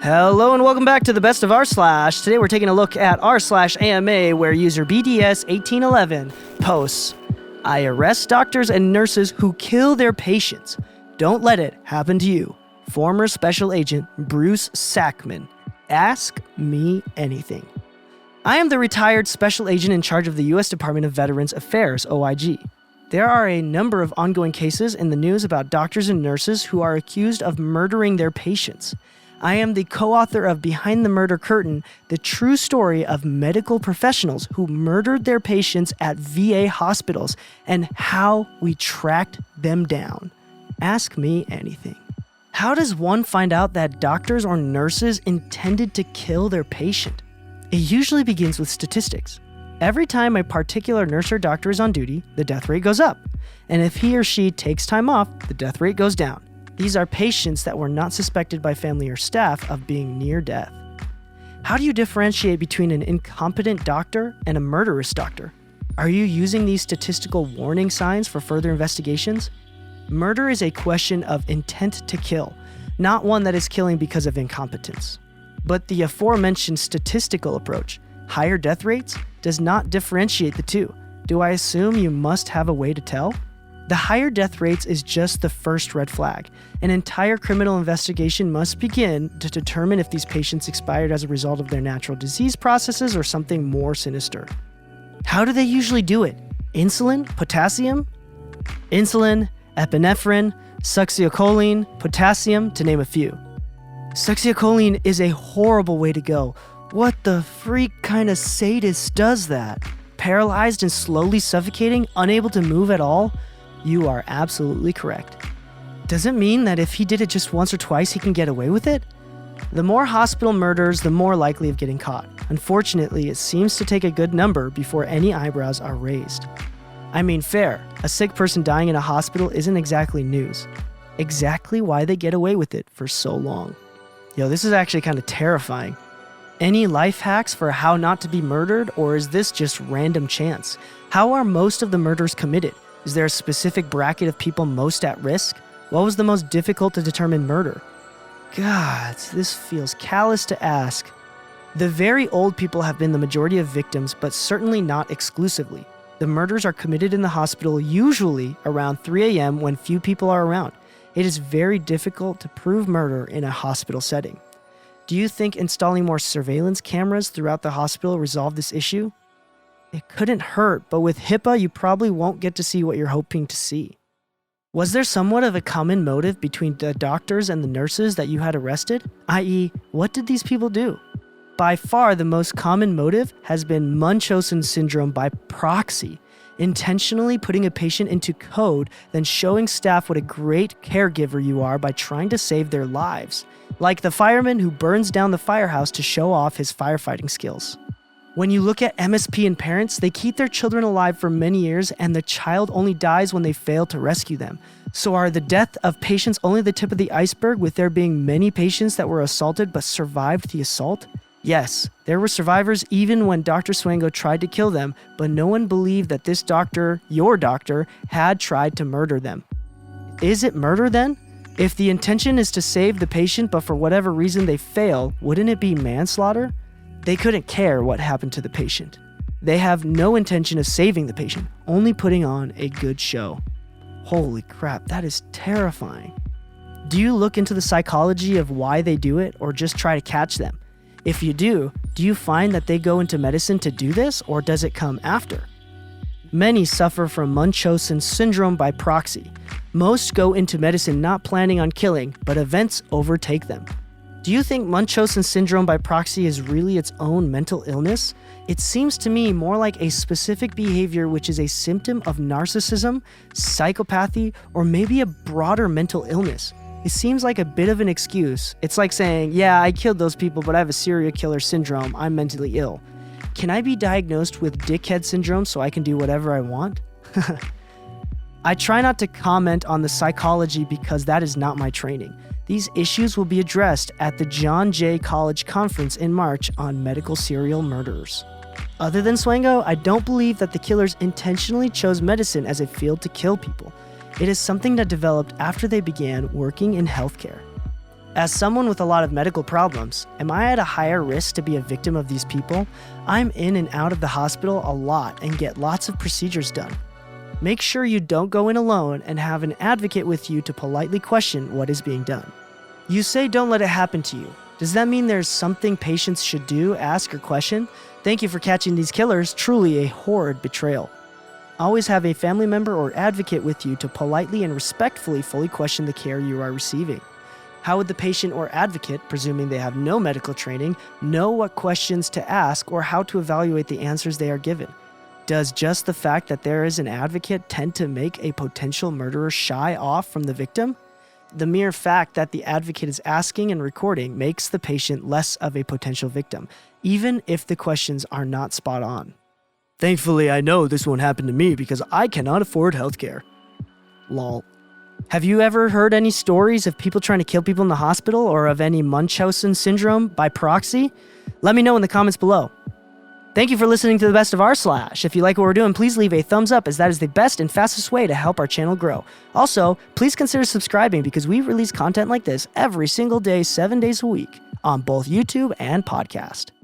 Hello and welcome back to the best of Rslash. Today we're taking a look at r/AMA where user BDS1811 posts, "I arrest doctors and nurses who kill their patients. Don't let it happen to you. Former Special Agent Bruce Sackman. Ask me anything." I am the retired special agent in charge of the U.S. Department of Veterans Affairs, OIG. There are a number of ongoing cases in the news about doctors and nurses who are accused of murdering their patients. I am the co-author of Behind the Murder Curtain, the true story of medical professionals who murdered their patients at VA hospitals and how we tracked them down. Ask me anything. How does one find out that doctors or nurses intended to kill their patient? It usually begins with statistics. Every time a particular nurse or doctor is on duty, the death rate goes up. And if he or she takes time off, the death rate goes down. These are patients that were not suspected by family or staff of being near death. How do you differentiate between an incompetent doctor and a murderous doctor? Are you using these statistical warning signs for further investigations? Murder is a question of intent to kill, not one that is killing because of incompetence. But the aforementioned statistical approach, higher death rates, does not differentiate the two. Do I assume you must have a way to tell? The higher death rates is just the first red flag. An entire criminal investigation must begin to determine if these patients expired as a result of their natural disease processes or something more sinister. How do they usually do it? Insulin? Potassium? Insulin, epinephrine, succinylcholine, potassium, to name a few. Succinylcholine is a horrible way to go. What the freak kind of sadist does that? Paralyzed and slowly suffocating, unable to move at all? You are absolutely correct. Does it mean that if he did it just once or twice, he can get away with it? The more hospital murders, the more likely of getting caught. Unfortunately, it seems to take a good number before any eyebrows are raised. I mean, fair. A sick person dying in a hospital isn't exactly news. Exactly why they get away with it for so long. Yo, this is actually kind of terrifying. Any life hacks for how not to be murdered, or is this just random chance? How are most of the murders committed? Is there a specific bracket of people most at risk? What was the most difficult to determine murder? God, this feels callous to ask. The very old people have been the majority of victims, but certainly not exclusively. The murders are committed in the hospital usually around 3 a.m. when few people are around. It is very difficult to prove murder in a hospital setting. Do you think installing more surveillance cameras throughout the hospital resolved this issue? It couldn't hurt, but with HIPAA, you probably won't get to see what you're hoping to see. Was there somewhat of a common motive between the doctors and the nurses that you had arrested? I.e., what did these people do? By far, the most common motive has been Munchausen syndrome by proxy, intentionally putting a patient into code, then showing staff what a great caregiver you are by trying to save their lives. Like the fireman who burns down the firehouse to show off his firefighting skills. When you look at MSP and parents, they keep their children alive for many years and the child only dies when they fail to rescue them. So are the death of patients only the tip of the iceberg, with there being many patients that were assaulted but survived the assault? Yes, there were survivors even when Dr. Swango tried to kill them, but no one believed that this doctor, your doctor, had tried to murder them. Is it murder then? If the intention is to save the patient but for whatever reason they fail, wouldn't it be manslaughter? They couldn't care what happened to the patient. They have no intention of saving the patient, only putting on a good show. Holy crap, that is terrifying. Do you look into the psychology of why they do it or just try to catch them? If you do you find that they go into medicine to do this, or does it come after? Many suffer from Munchausen syndrome by proxy. Most go into medicine not planning on killing, but events overtake them. Do you think Munchausen syndrome by proxy is really its own mental illness? It seems to me more like a specific behavior which is a symptom of narcissism, psychopathy, or maybe a broader mental illness. It seems like a bit of an excuse. It's like saying, yeah, I killed those people, but I have a serial killer syndrome. I'm mentally ill. Can I be diagnosed with dickhead syndrome so I can do whatever I want? I try not to comment on the psychology because that is not my training. These issues will be addressed at the John Jay College Conference in March on medical serial murderers. Other than Swango, I don't believe that the killers intentionally chose medicine as a field to kill people. It is something that developed after they began working in healthcare. As someone with a lot of medical problems, am I at a higher risk to be a victim of these people? I'm in and out of the hospital a lot and get lots of procedures done. Make sure you don't go in alone and have an advocate with you to politely question what is being done. You say don't let it happen to you. Does that mean there's something patients should do, ask, or question? Thank you for catching these killers, truly a horrid betrayal. Always have a family member or advocate with you to politely and respectfully fully question the care you are receiving. How would the patient or advocate, presuming they have no medical training, know what questions to ask or how to evaluate the answers they are given? Does just the fact that there is an advocate tend to make a potential murderer shy off from the victim? The mere fact that the advocate is asking and recording makes the patient less of a potential victim, even if the questions are not spot on. Thankfully, I know this won't happen to me because I cannot afford healthcare. Lol. Have you ever heard any stories of people trying to kill people in the hospital or of any Munchausen syndrome by proxy? Let me know in the comments below. Thank you for listening to the best of Rslash. If you like what we're doing, please leave a thumbs up as that is the best and fastest way to help our channel grow. Also, please consider subscribing because we release content like this every single day, 7 days a week on both YouTube and podcast.